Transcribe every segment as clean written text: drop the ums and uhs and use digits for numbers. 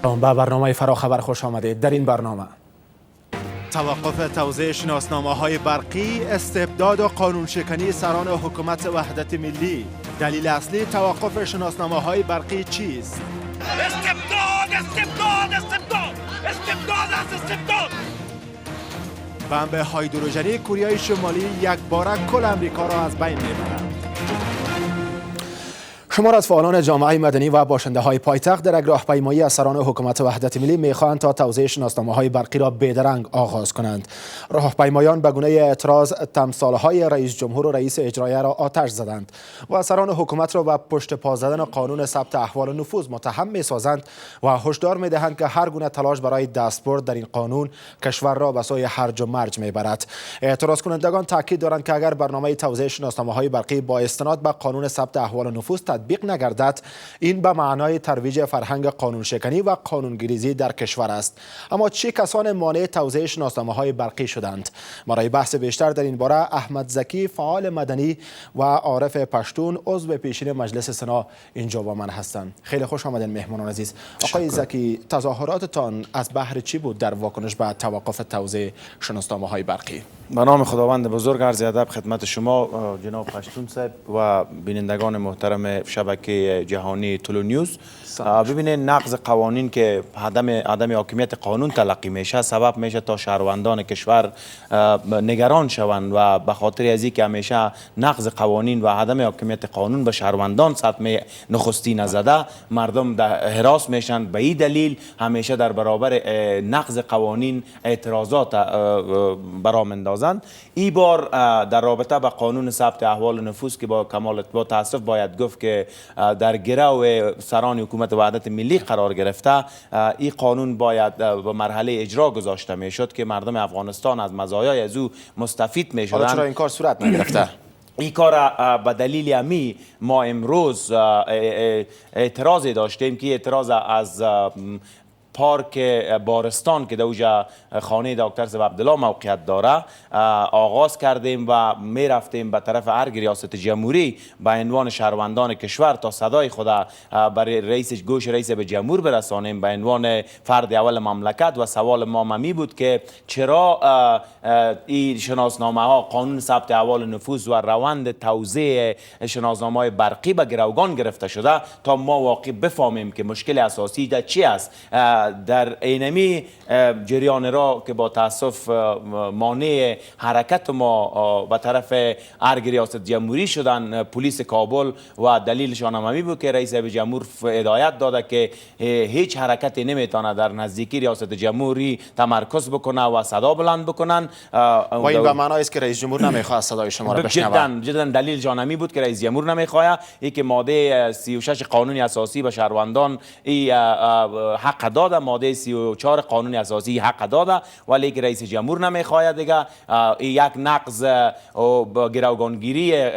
به برنامه فراخبر خوش آمدید. در این برنامه توقف توزیع شناسنامه‌های برقی، استبداد و قانونشکنی سران حکومت وحدت ملی. دلیل اصلی توقف شناسنامه‌های برقی چیست؟ استبداد. بمب هایدروژنی کره شمالی یک باره کل امریکا را از بین میبرد. شمار از فعالان جامعه مدنی و باشنده های پایتخت در یک راهپیمایی از سران حکومت وحدت ملی میخواهند تا توزیع شناسنامه های برقی را بیدرنگ آغاز کنند. راهپیمایان به گونه اعتراض تمثال های رئیس جمهور و رئیس اجرایه را آتش زدند و سران حکومت را به پشت پا زدن قانون ثبت احوال نفوذ متهم میسازند و هشدار میدهند که هر گونه تلاش برای دستبرد در این قانون کشور را به سوی هرج و مرج میبرد. اعتراض کنندگان تاکید دارند که اگر برنامه توزیع شناسنامه های برقی با استناد به قانون ثبت احوال نفوذ تطبیق نگردد، این به معنای ترویج فرهنگ قانون شکنی و قانونگریزی در کشور است. اما چه کسان مانع توزیع شناسنامه‌های برقی شدند؟ برای بحث بیشتر در این باره احمد زکی، فعال مدنی، و عارف پشتون، عضو پیشین مجلس سنا اینجا با من هستند. خیلی خوش آمدین مهمانان عزیز. آقای زکی، تظاهراتتان از بهر چی بود در واکنش به توقف توزیع شناسنامه‌های برقی؟ به نام خداوند بزرگ عرض ادب خدمت شما جناب پشتون صاحب و بینندگان محترم شبکه جهانی تلو نیوز. ببینید، نقض قوانین که عدم حاکمیت قانون تلقی میشه سبب میشه تا شهروندان کشور نگران شوند و به خاطر از اینکه همیشه نقض قوانین و عدم حاکمیت قانون به شهروندان سطح نخستین زده، مردم در هراس میشن. به این دلیل همیشه در برابر نقض قوانین اعتراضات برآمندازند. این بار در رابطه با قانون ثبت احوال نفوذ که با تاسف باید گفت که در گرو سران حکومت وحدت ملی قرار گرفته، این قانون باید به مرحله اجرا گذاشته میشد که مردم افغانستان از مزایای از او مستفید میشدند. حالا چرا این کار صورت نگرفته؟ این کار به دلیل امی ما امروز اعتراضی داشتیم که اعتراض از پارک بارستان که در اوجا خانه دکتر صاحب عبدالله موقعیت داره آغاز کردیم و می رفتیم به طرف ارگ ریاست جمهوری به عنوان شهروندان کشور تا صدای خود برای گوش رئیس به جمهور برسانیم به عنوان فرد اول مملکت. و سوال ما می بود که چرا این شناسنامه ها، قانون ثبت احوال نفوذ و روند توزیع شناسنامه های برقی به گروگان گرفته شده تا ما واقع بفهمیم که مشکل اساسی در چی است. در اینمی جریان را که با تاسف مانع حرکت ما به طرف ارگ ریاست جمهوری شدن پلیس کابل و دلیلشان هم بود که رئیس جمهور هدایت داده که هیچ حرکتی نمیتونه در نزدیکی ریاست جمهوری تمرکز بکنه و صدا بلند بکنن. و این به معنای است که رئیس جمهور نمیخواد صدای شما را بشنوه. جدا دلیل جانمی بود که رئیس جمهور نمیخواد. این که ماده 36 قانون اساسی به شهروندان حق داده، ماده 34 قانون اساسی حق داده، ولی که رئیس جمهور نمیخواد دیگه. یک نقض و گروگانگیری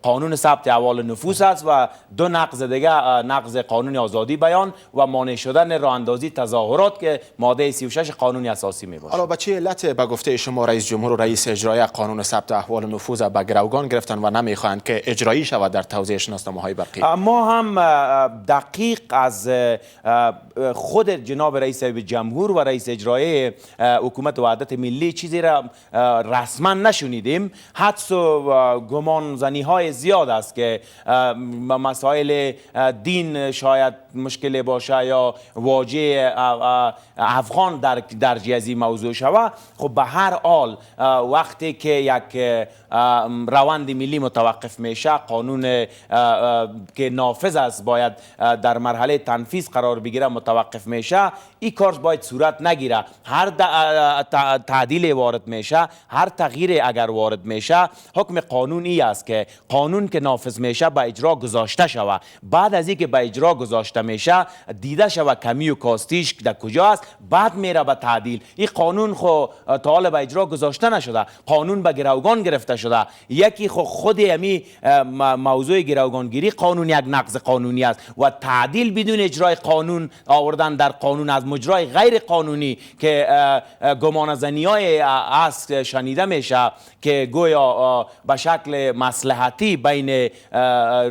قانون ثبت احوال نفوذ است و دو نقض دیگه نقض قانون آزادی بیان و مانع شدن راه اندازی تظاهرات که ماده 36 قانون اساسی می باشه. حالا به چه علت به گفته شما رئیس جمهور و رئیس اجرایی قانون ثبت احوال نفوذ به گروگان گرفتن و نمیخواهند که اجرایی شود در توزیع شناسنامه‌های برقی؟ ما هم دقیق از خود جناب رئیس جمهور و رئیس اجرایی حکومت وحدت ملی چیزی را رسما نشنیدیم. حدس و گمان زنی های زیاد است که مسائل دین شاید مشکل باشه یا واژه افغان در جزی موضوع شود. خب به هر حال وقتی که یک روند ملی متوقف میشه، قانون که نافذ است باید در مرحله تنفیذ قرار بگیره متوقف میشه، این کار باید صورت نگیره. هر تعدیل وارد میشه، هر تغییر اگر وارد میشه، حکم قانونی است که قانون که نافذ میشه به اجرا گذاشته شود. بعد از اینکه به اجرا گذاشته میشه دیده شود کمی و کاستیش در کجا است، بعد میره به تعدیل. این قانون خو تا حالا به اجرا گذاشته نشده، قانون به گروگان گرفته شده. یکی خود همی موضوع گروگانگیری قانون یک نقض قانونی است و تعدیل بدون اجرای قانون آوردن در قانون از مجرای غیر قانونی که گمانه‌زنی‌های است شنیده میشه که گویا به شکل مصلحتی بین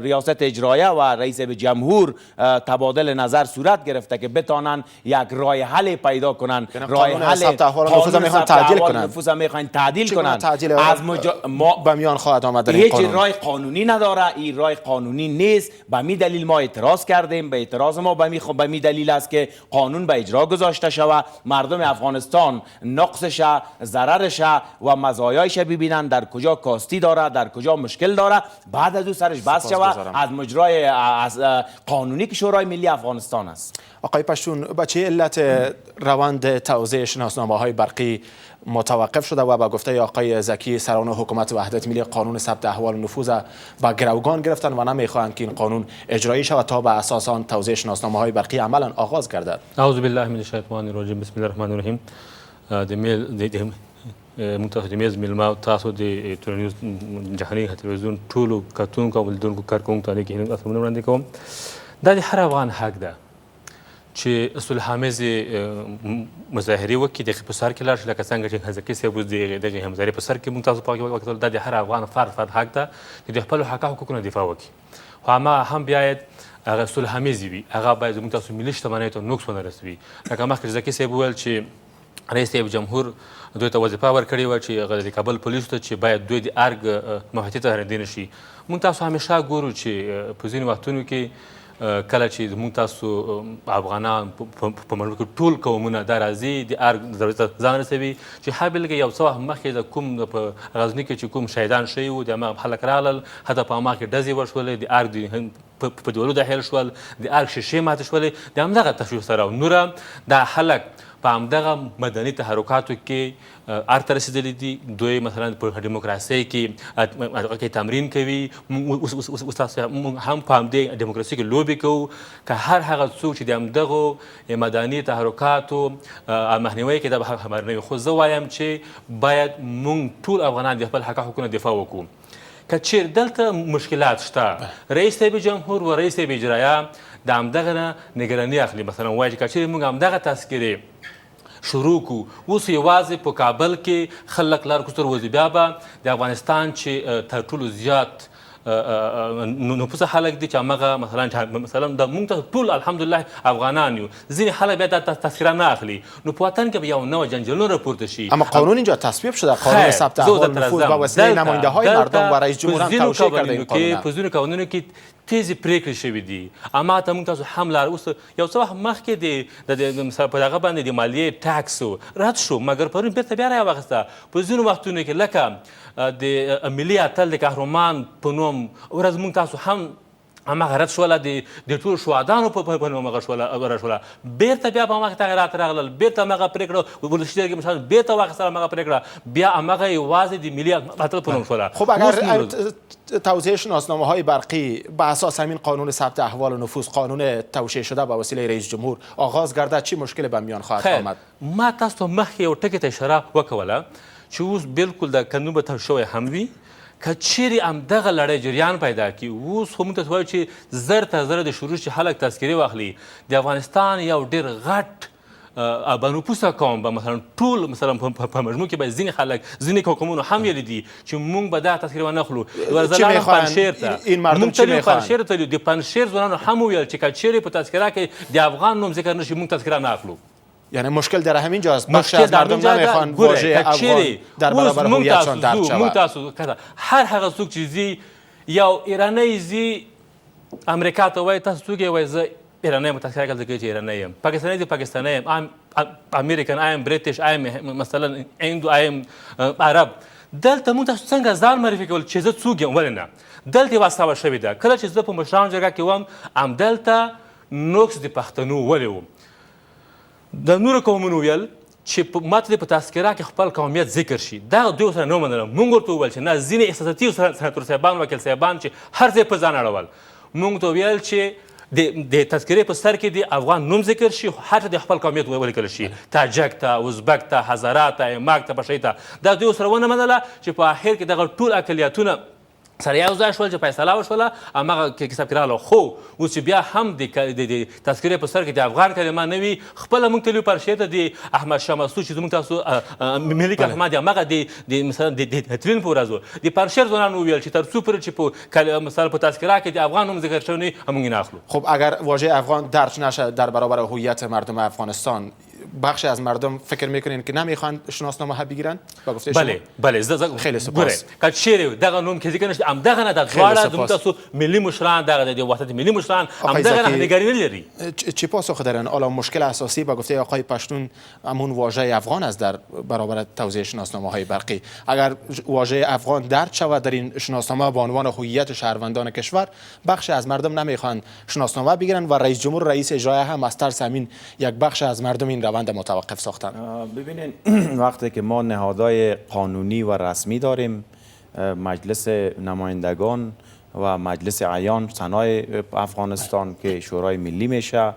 ریاست اجرایه و رئیس جمهور تبادل نظر صورت گرفته که بتانن یک راه حل پیدا کنن. راه حل ثبت احوال نفوذ میخوان تعدیل کنن. نفوذ میخوان تعدیل کنن. از ما به میان خواهد آمد در این قانون. هیچ راه قانونی نداره. این راه قانونی نیست. به می دلیل ما اعتراض کردیم. به اعتراض ما به می دلیل است که قانون به اجرا گذاشته شود. مردم افغانستان نقصش، ضررش و مزایایش ببینن، در کجا کاستی داره، در کجا مشکل داره، بعد از او سرش بحث شود از مجرای از قانونی که شورای ملی افغانستان است. آقای پشتون، به چه علت روند توزیع شناسنامه‌های برقی متوقف شده و به گفته آقای زکی سران حکومت وحدت ملی قانون ثبت احوال نفوذ به گروگان گرفتن و نمیخواهند که این قانون اجرایی شود تا به اساس آن توزیع شناسنامه‌های برقی عملا آغاز گردد؟ اعوذ بالله من الشیطان الرجیم. بسم الله الرحمن الرحیم. متخدمیز میلما تاسو د ټولنیز جهاني تلویزیون ټولو کتونکو او لیدونکو کارکوونکو ته لیکل اسمونه وړاندې کوم. دا د هر افغان حق ده چې صلح‌آمیزې مظاهرې وکړي، د هغې په سر کې لاړ شي، لکه څنګه چې زکي صاحب اوس د هغې مظاهرې په سر کې موږ تاسو پکې وکتل. دا د هر افغان فرد حق ده چې د خپلو حقونو دفاع وکړي، خو همه هم باید هغه صلح‌آمیزې وي، هغه باید زموږ تاسو ملي شتمنیو ته نقص ونه رسوي. لکه مخکې زکي صاحب وویل چې رئیس جمهور دوی ته وظیفه ورکړې وه چې هغه د کابل پولیسو ته چې باید دوی د ارګ محیطي ته رانږدې نه شي. موږ تاسو همیشه ګورو چې په ځینو وختونو کې کله چې زموږ تاسو افغانان په ملک کې ټول قومونه دا راځي د ارګ ضرورت ته ځان رسوي چې ها بلکې یو څه وخت مخکې د کوم په غزني کې چې کوم شهیدان شوي وو د هماغه خلک راغلل، حتی په هماغه کې ډزې وشولې، د ارګ په دیوالو داخل شول، د ارګ شیشې ماتې شولې، د همدغه تشویش سره او نوره دا خلک په همدغه مدني تحرکاتو کې ارته رسېدلي دي. دوی مثلا په ډیموکراسۍ کې تمرین کوي. اوس تاسو هم په همدې ډیموکراسۍ کې لوبې کوو که هر هغه څوک چې د همدغو مدني تحرکاتو مخنیوی کوي دا به خبر نه وي. خو زه وایم چې باید موږ ټول افغانان د خپل حقونو دفاع وکړو. که چیرې دلته مشکلات شته، رئیس جمهور و رئیس اجرایه د همدغه نه نگراني اخلي. مثلا وایي چې که چیرې موږ همدغه تذکرې شروع کو، اوس یوازې په کابل کې خلک لار کوڅر وځي، بیا به د افغانستان چې تر ټولو زیات نفوس خلک دي چې همغه مثلا د موږ ته ټول الحمدلله افغانان یو، ځینې خلک بیا دا تذکره نه اخلي، نو په وطن کې به یو نوع جنجالونه راپورته شي. اما قانون اینجا تصویب شده، قانون ثبت احوال نفوذ به وسیله نماینده‌های مردم و رئیس جمهور هم توشیح کرده این قانون. په ځینو قوانینو کې تیزې پریکړې شوي دي، اما ته موږ تاسو هم لار اوس یو څه وخت مخکې د په دغه باندې د مالیې ټاکس رد شو، مګر پرون بېرته بیا راواخیسته. په ځینو وختونو کې لکه د ملي اتل د قهرمان په نوم ورځ موږ تاسو هم هماغه رد شوله، د ټولو شهدانو په نوم هغه شوله. بېرته بیا په هماغه تغیرات راغلل، بېرته هماغه پرېکړه ولسي جرګې مشرانو بېرته واخیستله هماغه پرېکړه، بیا هماغه یوازې د ملي اتل په نوم شوله. خب اگر توزیع شناسنامه‌های برقی به اساس همین قانون ثبت احوال نفوذ، قانون توشیح شده به وسیله رئیس جمهور آغاز گردد، چی مشکل به میان خواهد آمد؟ ما تاسو ته مخکې یو ټکي ته اشاره وکوله چې اوس بلکل د قانون به تر شوی هم وي. که چیرې همدغه لړۍ جریان پیدا کړي، اوس خو موږ ته وایو چې زر تر زره د شروع چې خلک تذکرې واخلي، د افغانستان یو ډېر غټ بانوپوسه قوم به مثلا ټول مثلا په مجموع کې به ځینې خلک ځینې حکومتونو هم ویلي دي چې موږ به دا تذکرې ونه اخلو. ورځه پنجشیر ته موږ تللو، پنجشیر ته تللو، د پنجشیر ځوانانو هم وویل چې که چیرې په تذکره کې د افغان نوم ذکر نشي موږ تذکره نه اخلو. یعنی مشکل در همین جاست. بخشی از مردم نمیخوان واژه افغان در برابر هویتشان درد شود. موږ تاسو هر هغه څوک چې زی یو ایرانی زی امریکا ته وایي تاسو څوک یې وایي زه ایرانی یم، تذکره کوي چې ایرانی یم. پاکستانی دی پاکستانی یم، امریکن، ایم بریټیش، ایم مثلا هندو، ایم عرب. دلته موږ تاسو څنګه ځان معرفي کول چې زه څوک یم؟ ولې نه؟ دلته یوه سوه شوې ده. کله چې زه په مشرانو جرګه کې وم همدلته نوکس د پښتنو ولې وم. د نورو قومونو ویل چې ماته په تذکره کې خپل قومیت ذکر شي، دا دوی ورسره نه ومنله. موږ ورته وویل چې نه، ځینې احساساتي سناتور صاحبان، وکیل صاحبان چې هر ځای په ځان اړول، موږ ته ویل چې د تذکرې په سر کې د افغان نوم ذکر شي، هر څه د خپل قومیت ولیکل شي، تاجک ته، ازبک ته، هزاره ته، ایماک ته، پشتۍ ته. دا دوی ورسره ونه منله چې په اخر کې دغه ټول اقلیتونه سره یو ځای شول چې فیصله وشوله هماغه کتاب کې راغله. خو اوس چې بیا هم د تذکرې په سر کې د افغان کلمه نه وي، خپله موږ تللي پرشې ته د احمدشاه مسعود چې زموږ تاسو ملي قهرمان دی، هماغه د مثلا د تلین په ورځ د پرشیر ځوانانو وویل چې تر څو پورې چې په مثلا په تذکره کې د افغان نوم ذکر شوی نه وي موږ نه اخلو. خب اگر واژه افغان درج نشه در برابر هویت مردم افغانستان، بخشی از مردم فکر میکنین که نمیخوان شناسنامه ها بگیرن؟ با گفته شما؟ بله خیلی سپاس. که چیرې دغه نوم کې ذکر نشته، همدغه نه د دواړه زموږ تاسو ملي مشران، دغه د وحدت ملي مشران همدغه رهبري نه لري. چی پاسخ دارن؟ حالا مشکل اساسی با گفته آقای پشتون همون واژه افغان است در برابر توزیع شناسنامه های برقی. اگر واژه افغان درج شود در این شناسنامه به عنوان هویت شهروندان کشور، بخشی از مردم نمیخوان شناسنامه بگیرن و رئیس جمهور رئیس اجرایی هم از ترس همین یک بخش از مردم این روند متوقف ساختن. ببینین وقتی که ما نهادهای قانونی و رسمی داریم، مجلس نمایندگان و مجلس اعیان سنای افغانستان که شورای ملی میشه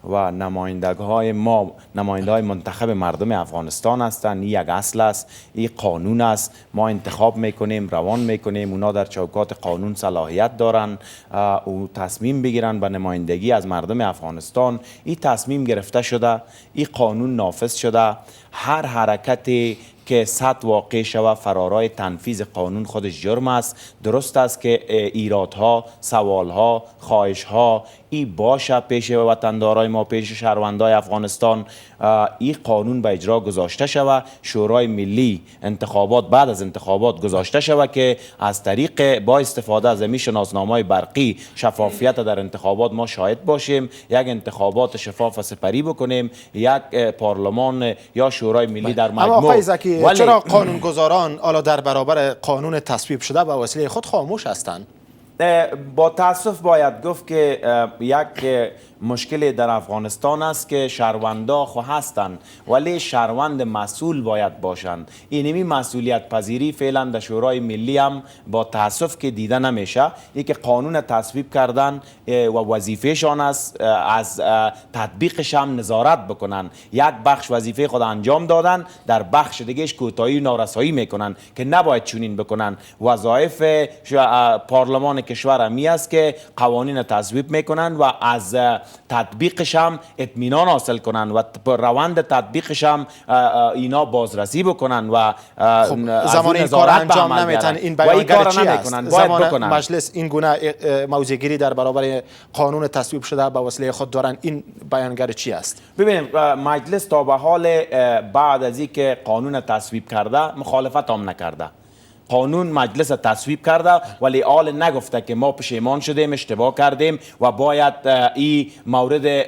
و نمایندگان ما نماینده‌های منتخب مردم افغانستان هستند، این یک اصل است، این قانون است، ما انتخاب میکنیم، روان میکنیم، اونا در چوکات قانون صلاحیت دارن او تصمیم بگیرن به نمایندگی از مردم افغانستان. این تصمیم گرفته شده، این قانون نافذ شده. هر حرکتی که سطح واقع شود فرارای تنفیذ قانون خودش جرم است. درست است که ایرادها، سوالها، خواهشها این باشه پیش وطندارای ما، پیش شهروندای افغانستان. این قانون به اجرا گذاشته شود، شورای ملی انتخابات بعد از انتخابات گذاشته شود که از طریق با استفاده از این شناسنامه‌های برقی شفافیت در انتخابات ما شاهد باشیم، یک انتخابات شفاف و سپری بکنیم، یک پارلمان یا شورای ملی در مجموع. اما آقای زکی چرا قانونگذاران حالا در برابر قانون تصویب شده به وسیله خود خاموش هستند؟ با تاسف باید گفت که یک مشکل در افغانستان است که شهروندا خو هستند ولی شهروند مسئول باید باشند. اینمی مسئولیت پذیری فعلا در شورای ملی هم با تاسف که دیده نمیشه. ای که قانون تصویب کردن و وظیفهشان است از تطبیقش هم نظارت بکنن. یک بخش وظیفه خود انجام دادن، در بخش دیگهش کوتاهی و نارسایی میکنن که نباید چنین بکنن. وظایف پارلمان کشور همی است که قوانین تصویب میکنن و از تطبیقش هم اطمینان حاصل کنن و روند تطبیقش هم اینا بازرسی بکنن و زمان این کار انجام نمیتن. این بیانگر چی است؟ زمان مجلس این گونه موضع‌گیری در برابر قانون تصویب شده به وسیله خود دارن، این بیانگر چی است؟ ببینید مجلس تا به حال بعد از اینکه قانون تصویب کرده مخالفت هم نکرده. قانون مجلس تصویب کرده ولی آل نگفته که ما پشیمان شدیم، اشتباه کردیم و باید این مورد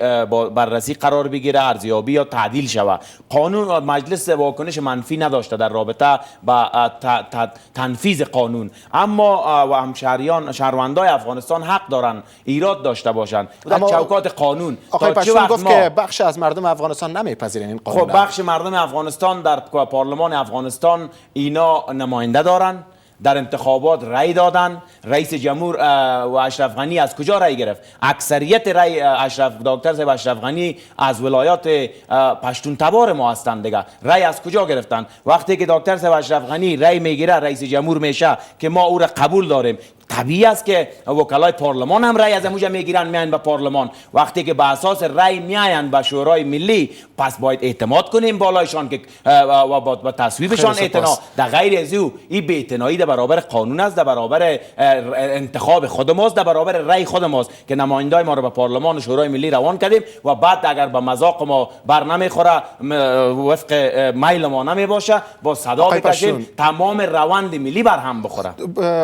بررسی قرار بگیره، ارزیابی یا تعدیل شود. قانون و مجلس واکنش منفی نداشته در رابطه با تنفیذ قانون. اما و همشهریان شهروندای افغانستان حق دارن ایراد داشته باشند در چوکات قانون. آقای پشتون گفت که بخش از مردم افغانستان نمیپذیرن این قانون. خب بخش مردم افغانستان در پارلمان افغانستان اینا نماینده دارن، در انتخابات رأی دادن. رئیس جمهور و اشرف غنی از کجا رأی گرفت؟ اکثریت رأی دکتر صاحب اشرف غنی از ولایات پشتون تبار ما هستند دیگه. رأی از کجا گرفتن؟ وقتی که دکتر صاحب اشرف غنی رأی میگیره رئیس جمهور میشه که ما او را قبول داریم، طبیعی است که وکلای پارلمان هم رأی از اموجه میگیرن میان به پارلمان. وقتی که به اساس رأی میاین به شورای ملی پس باید اعتماد کنیم بالایشان که و با تصویبشان اعتنا. در غیر از او این بی‌اعتنایی در برابر قانون است، در برابر انتخاب خود ماست، در برابر رأی خود ماست که نمایندای ما رو به پارلمان و شورای ملی روان کردیم و بعد اگر به مذاق ما بر نمیخوره وفق میل ما نمیباشه با صدا بکشیم تمام روند ملی بر هم بخوره.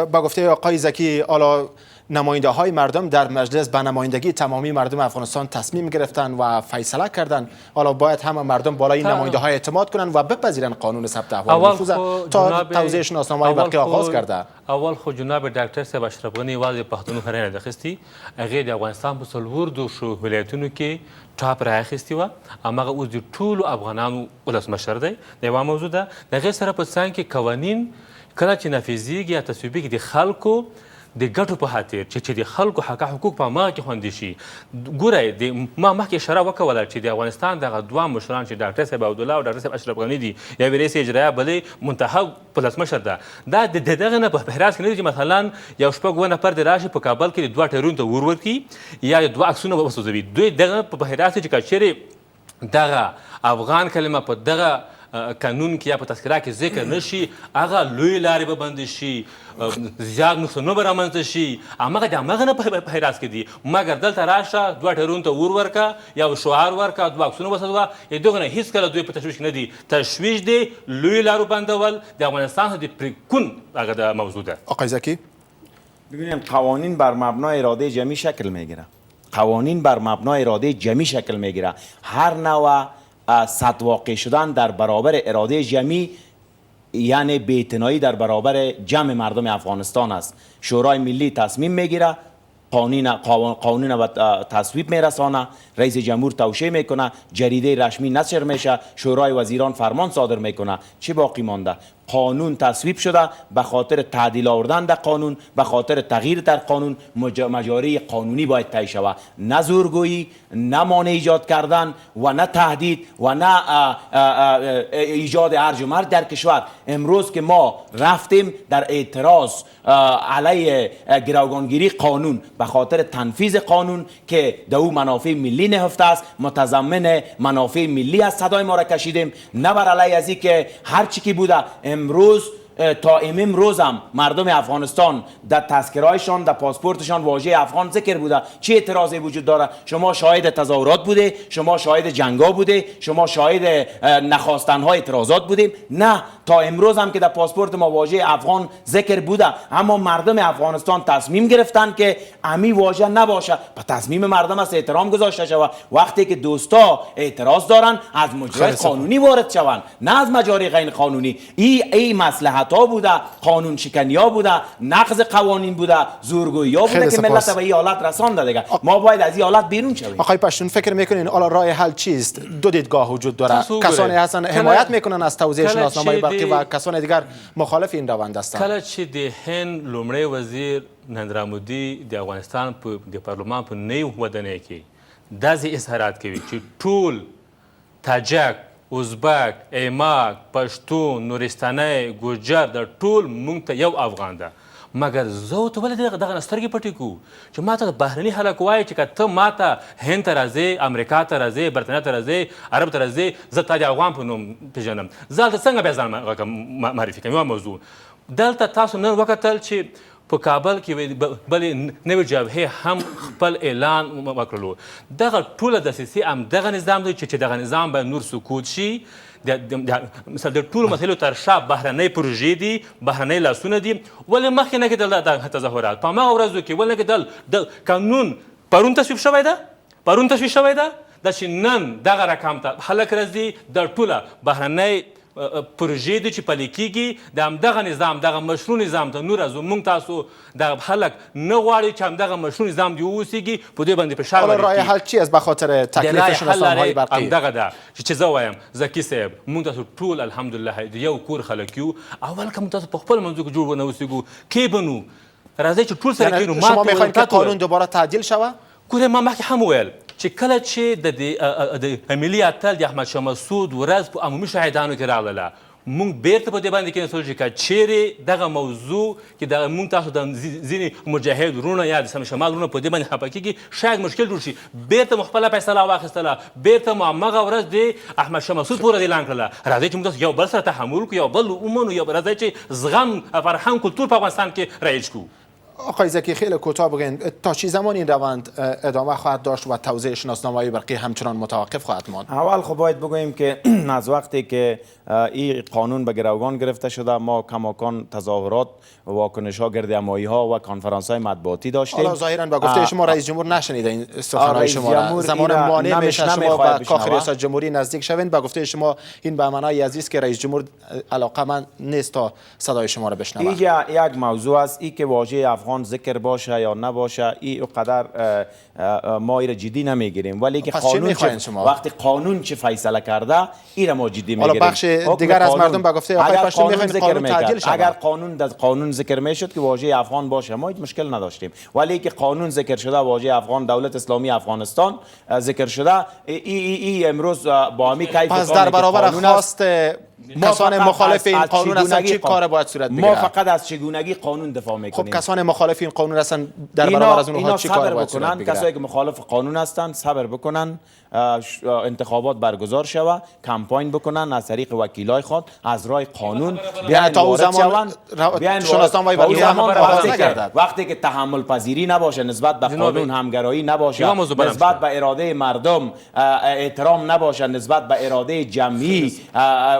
با گفته آقای زکی حالا نماینده های مردم در مجلس به نمایندگی تمامی مردم افغانستان تصمیم گرفتن و فیصله کردن. حالا باید همه مردم بالای این نماینده های اعتماد کنن و بپذیرن قانون ثبت احوال نفوذ تا توزیع شناسنامه برقی آغاز کرده. اول خو جناب ډاکټر صاحب اشرف غنی واځي پښتونخوا نه ده اخیستي. هغې د افغانستان په څلور ولایتونو کې ټاپ رااخیستې وه. هماغه اوس د ټولو افغانانو ولسمشر دی. د یوه موضوع ده. د هغې سره په څنګ کې قوانین کله چې نافذیږي یا تصویبیږي د خلکو د ګټو په خاطر چې د خلکو حقوق په ما کې خوندي شي. ګورئ ما مخکې اشاره وکوله چې د افغانستان دغه دوه مشران چې ډاکټر صاحب عبدالله او ډاکټر صاحب اشرف غني دي، یوې رئیس اجرایه بلې منتخب ولسمشر ده. دا د دغه نه په بهراز کې نه دي چې مثلا یو شپږ اووه نفر دې راشي په کابل کې د دوه ټایرونو ته ور ورکړي یا دوه عکسونه وسوځوي. دوی دغه په بهراز کې چې چیرې دغه افغان کلمه په دغه قانون کې یا په تذکره کې ذکر نشي، هغه لوی لارې به بندې شي، زیات نقصانونه به رامنځته شي. هماغه د هماغه نه په حراس کې دي. مګر دلته راشه دوه ټایرونو ته ور ورکه یا شعار ورکه، دوه عکسونه وسوځوه. دغه نه هېڅکله دوی په تشویش کې نه دي. تشویش دی لوی لارو بندول د افغانستان د پرېکون هغه د موضوع ده. آقای زکی ببینید قوانین بر مبنای اراده جمعی شکل میگیره. قوانین بر مبنای اراده جمعی شکل میگیره. هر نوع صد واقع شدن در برابر اراده جمعی یعنی بی‌اعتنایی در برابر جمع مردم افغانستان است. شورای ملی تصمیم میگیره، قانون به تصویب میرسانه، رئیس جمهور توشیح میکنه، جریده رسمی نشر میشه، شورای وزیران فرمان صادر میکنه. چی باقی مانده؟ قانون تصویب شده، به خاطر تعدیل آوردن در قانون، به خاطر تغییر در قانون مجاری قانونی باید طی شود. نه زورگویی، نه مانع ایجاد کردن و نه تهدید و نه ایجاد هرج و مرج در کشور. امروز که ما رفتیم در اعتراض علیه گروگانگیری قانون به خاطر تنفیذ قانون که در او منافع ملی نهفته است، متضمن منافع ملی است، صدای ما را کشیدیم. نه بر علیه ازی که هر چی که بوده امروز تا امروز هم مردم افغانستان در تذکرهایشان در پاسپورتشان واژه افغان ذکر بوده. چه اعتراضی وجود داره؟ شما شاهد تظاهرات بوده، شما شاهد جنگا بوده، شما شاهد نخواستنهای اعتراضات بودیم. نه، تا امروز هم که در پاسپورت ما واژه افغان ذکر بوده، اما مردم افغانستان تصمیم گرفتن که امی واژه نباشه. به تصمیم مردم است احترام گذاشته شود. وقتی که دوستا اعتراض دارن از مجرای قانونی وارد شوند، نه از مجاری غیر قانونی. این مصلحت ها بوده، قانون شکنی ها بوده، نقض قوانین بوده، زورگویی ها بوده که ملت به این حالت رسانده دیگه. ما باید از این حالت بیرون شویم. آقای پشتون فکر میکنین حالا راه حل چیست؟ دو دیدگاه وجود داره. کسانی هستن حمایت میکنن از توزیع شناسنامه برقی و کسان دیگر مخالف این روند هستند. کله چې د هند لومړی وزیر نریندرا مودي د افغانستان په د پارلمان په نوي ودانۍ کې داسې اظهارات کوي چې ټول تاجک، ازبک، ایماک، پښتون، نورستانی، ګوجر د ټول مونږ ته یو افغان ده. مګر زه ورته ولې دغه سترګې پټې کړو چې ما ته د بهرني خلک وایي چې که ته ما ته هند ته راځې، امریکا ته راځې، برطانیه ته راځې، عرب ته راځې، زه تا د افغان په نوم پېژنم. زه هلته څنګه بیا ځان معرفي کوم؟ یوه موضوع دلته تاسو نن وکتل چې په کابل کې بلې نوې جبهې هم خپل اعلان وکړلو. دغه ټوله دسیسې همدغه نظام دی چې دغه نظام باید نور سکوت شي. مثلا د ټولو مسایلو تر شا بهرنۍ پروژې دي، بهرنۍ لاسونه دي. ولې مخکې نه کېدل دغه تظاهرات؟ په هماغه ورځو کې ولې نه کېدل؟ د قانون پرون تصویب شوی ده، پرون تصویب شوی ده دا چې نن دغه رقم ته خلک راځي. د ټوله بهرنۍ پروژې دي چې پلي کېږي د همدغه نظام، دغه مشروع نظام ته نور موږ تاسو دغه خلک نه غواړي چې همدغه مشروع نظام دې واوسېږي، په دوی باندې فشار وارد کړي. راه حل چی است به خاطر تکلیف شناسنامه‌های برقی؟ همدغه ده چې زه وایم زکي صاحب، موږ تاسو ټول الحمدلله د یو کور خلک یو. اول که موږ تاسو په خپل منځو کې جوړ ونه اوسېږو کې به نو راځئ چې ټول سره کېنو. شما میخواین که قانون دوباره تعدیل شود؟ ګورئ ما مخکې هم وویل چې کله چې د ملي اتل د احمدشاه مسعود ورځ په عمومي شهیدانو کې راغله، مونږ بیرته په دې باندې کېناستلو چې که چیرې دغه موضوع کې دغه مونږ تاسو د ځینې مجاهد وروڼه یا د سم شمال وروڼه په دې باندې خفه کېږي، شاید مشکل جوړ شي. بیرته مو خپله فیصله واخیستله، بیرته مو همغه ورځ د احمدشاه مسعود په ورځ اعلان کړله. راځئ چې موږ تاسو یو بل سره تحمل وکړو، یو بل ومنو، راځئ چې زغم، فرهنګ، کلتور په افغانستان کې رایج کړو. آقای زکی خیلی کوتاه بگین تا چی زمان این روند ادامه خواهد داشت و توزیع شناسنامه‌های برقی همچنان متوقف خواهد ماند؟ اول خب باید بگوییم که از وقتی که این قانون به گروگان گرفته شده ما کماکان تظاهرات، واکنش ها، گردهمایی ها و کنفرانس های مطبوعاتی داشتیم. حالا ظاهرا با گفته شما رئیس جمهور نشنیده این سخنهای شما را. زمان مانع میشه شما با کاخ ریاست جمهوری نزدیک شوین. با گفته شما این به معنای عزیز که رئیس جمهور علاقمند نیست تا صدای شما را بشنوه. یک موضوع است ای که واژه افغان ذکر باشه یا نباشه این قدر ما ایره جدی نمیگیریم، ولی که قانون وقتی قانون چه فیصله کرده ایره ما جدی میگیریم. حالا بخش دیگر از مردم به گفته آقای پشتون میخواین قانون تعدیل شود. اگر قانون ذکر میشد که واژه افغان باشه ما هیچ مشکل نداشتیم، ولی که قانون ذکر شده واژه افغان، دولت اسلامی افغانستان ذکر شده، ای امروز با همی کیف پس در برابر خواست کسان مخالف این قانون هستن چه کار باید صورت بگیره؟ ما فقط از چگونگی قانون دفاع میکنیم. خب کسان مخالف این قانون هستن در برابر از اونها چه کار باید صورت بگیره؟ کسایی که مخالف قانون هستن صبر بکنن، انتخابات برگزار شود، کمپاین بکنن از طریق وکیلای خود از راه قانون بیان تا اون زمان وقتی که تحمل پذیری نباشه نسبت به قانون، همگرایی نباشه نسبت به اراده مردم، احترام نباشه نسبت به اراده جمعی،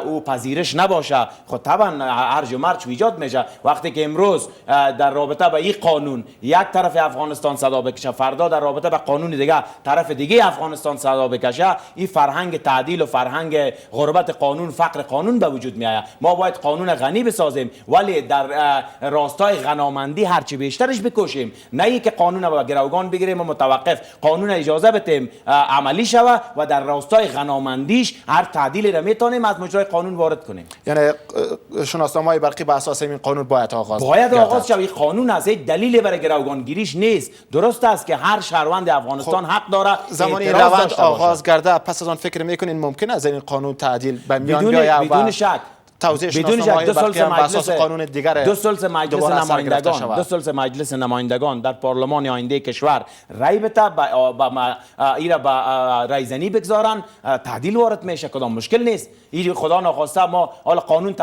او پذیرش نباشه، خب طبعا هرج و مرج ایجاد میشه. وقتی که امروز در رابطه با این قانون یک طرف افغانستان صدا بکشه، فردا در رابطه با قانون دیگه طرف دیگه افغانستان صدا بکشه، این فرهنگ تعدیل و فرهنگ غربت قانون، فقر قانون به وجود میاد. ما باید قانون غنی بسازیم ولی در راستای غنامندی هرچی بیشترش بکشیم، نه ای که قانون با گروگان بگیریم و متوقف، قانون اجازه بدیم عملی شود و در راستای غنامندیش هر تعدیلی را میتونیم از مجرای قانون وارد کنیم. یعنی شناسنامه‌های برقی به اساس این قانون باید آغاز شود. این قانون از هیچ دلیلی برای گروگان گیریش نیست. درست است که هر شهروند افغانستان حق داره زمانی روند آغاز گرده، پس از آن فکر میکنین ممکن است این قانون تعدیل به میان بیاید؟ بدون شک بدون شک. دو سلس مجلس نمایندگان در پارلمان آینده کشور رای بده با رایزنی بگذارن، تعدیل وارد میشه، کدام مشکل نیست. این خدا ناخواسته ما حالا قانون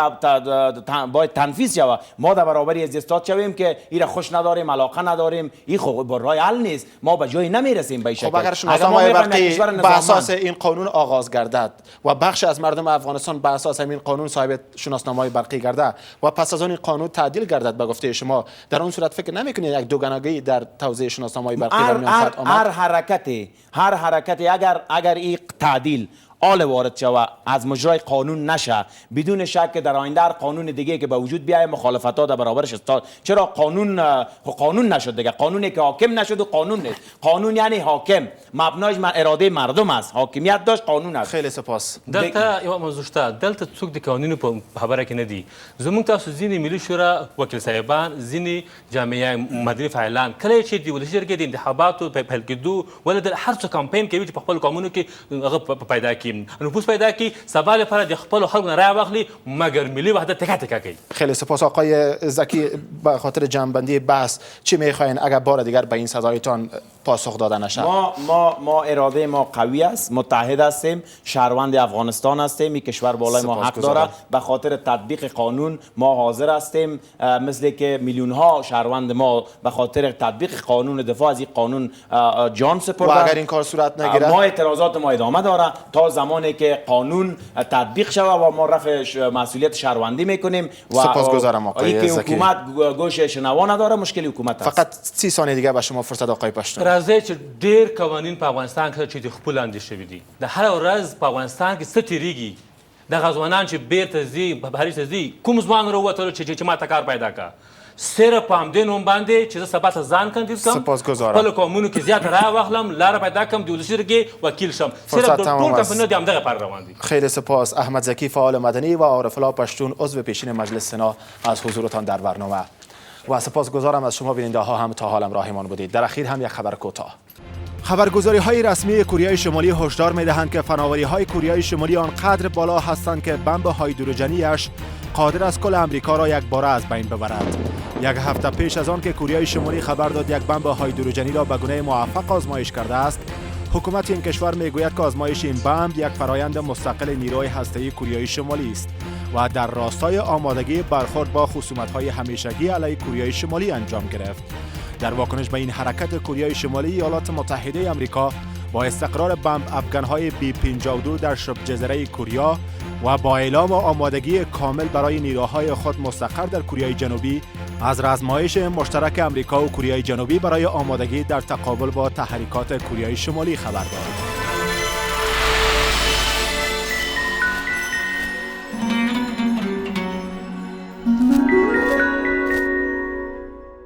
باید تنفیذ شود، ما در برابر از استاد شویم که این خوش نداریم، علاقه نداریم، این خب با رای حل نیست، ما به جایی نمیرسیم. به خب اگر شناسنامه‌های برقی به اساس این قانون آغاز گردد و بخش از مردم افغانستان به اساس این قانون صاحب شناسنامه‌های برقی گرده و پس از آن این قانون تعدیل گردد به گفته شما، در اون صورت فکر نمی‌کنید یک دوگانگی در توزیع شناسنامه‌های برقی در میان خواهد آمد؟ هر حرکتی اگر این تعدیل آل وارد شود از مجرای قانون نشه، بدون شک در آینده هر قانون دیگه که به وجود بیاید مخالفت ها در برابرش است. چرا قانون نشد دیگه؟ قانونی که حاکم نشد و قانون نیست. قانون یعنی حاکم، مبناش اراده مردم است، حاکمیت داشت، قانون است. خیلی سپاس. دلته یو موضوع شته، دلته څوک د قانونو په خبره کې نه دي. زموږ تاسو ځینې ملي شورا وکیل صاحبان، ځینې جامعه مدني فعالان کله چې د ولسي جرګې د انتخاباتو په پیل کېدو ولې د هر څه کمپاین کوي چې په خپل قومونو کې هغه پیدا کړي، نفوذ پیدا کی، سبا لپاره د خپل خلکو نه رای واخلي، مګر ملي وحدت تکا تکا کوي. خیلی سپاس آقای زکی. به خاطر جمع‌بندی بحث چی میخواین اگر بار دیگر به این سزایتان پاسخ داده نشه؟ ما اراده ما قوی است، متحد هستیم، شهروند افغانستان هستیم، این کشور بالای ما حق داره، به خاطر تطبیق قانون ما حاضر هستیم، مثل که میلیون ها شهروند ما به خاطر تطبیق قانون دفاع از این قانون جان سپردن. و اگر این کار صورت نگیره ما اعتراضات ما ادامه داره تا زمانی که قانون تطبیق شود و ما رفع مسئولیت شهروندی میکنیم. و سپاسگزارم آقای زکی. حکومت گوش شنوا نداره، مشکل حکومت است. فقط 30 ثانیه دیگه به شما فرصت آقای پشتون. راځي چې ډېر قوانین په افغانستان کې چې د خپل لاندې شوي دي، د هر ورځ په افغانستان کې څه تېرېږي، دغه ځوانان چې بیرته ځي بهر ته ځي، کوم ځوان راووتلو چې ما ته کار پیدا کړه، صرف په همدې نوم باندې چې زه سبا ته ځان کاندید کړم، خپلو قومونو کې زیاته رایه واخلم، لاره پیدا کړم، د ولسي جرګې وکیل شم، صرف د ټول کمپاینونه د همدغه لپاره روان دي. خیلی سپاس. احمد زکی فعال مدنی و عارف الله پشتون عضو پیشین مجلس سنا از حضورتان در برنامه و سپاسگزارم از شما بیننده ها هم تا حال همراهمان بودید. در اخیر هم یک خبر کوتاه. خبرگزاری های رسمی کره شمالی هشدار می‌دهند که فناوری های کره شمالی آنقدر بالا هستند که بمب هایدروژنی‌اش قادر است کل امریکا را یک باره از بین ببرد. یک هفته پیش از آن که کره شمالی خبر داد یک بمب هایدروژنی را به گونه موفق آزمایش کرده است، حکومت این کشور میگوید که آزمایش این بمب یک فرایند مستقل نیروی هسته‌ای کره شمالی است و در راستای آمادگی برخورد با خصومت‌های همیشگی علیه کره شمالی انجام گرفت. در واکنش به این حرکت کره شمالی، ایالات متحده آمریکا با استقرار بمب افغان‌های B-52 در شبه جزیره کره و با اعلام آمادگی کامل برای نیروهای خود مستقر در کره جنوبی از آزمایش مشترک آمریکا و کره جنوبی برای آمادگی در تقابل با تحریکات کره شمالی خبر داد.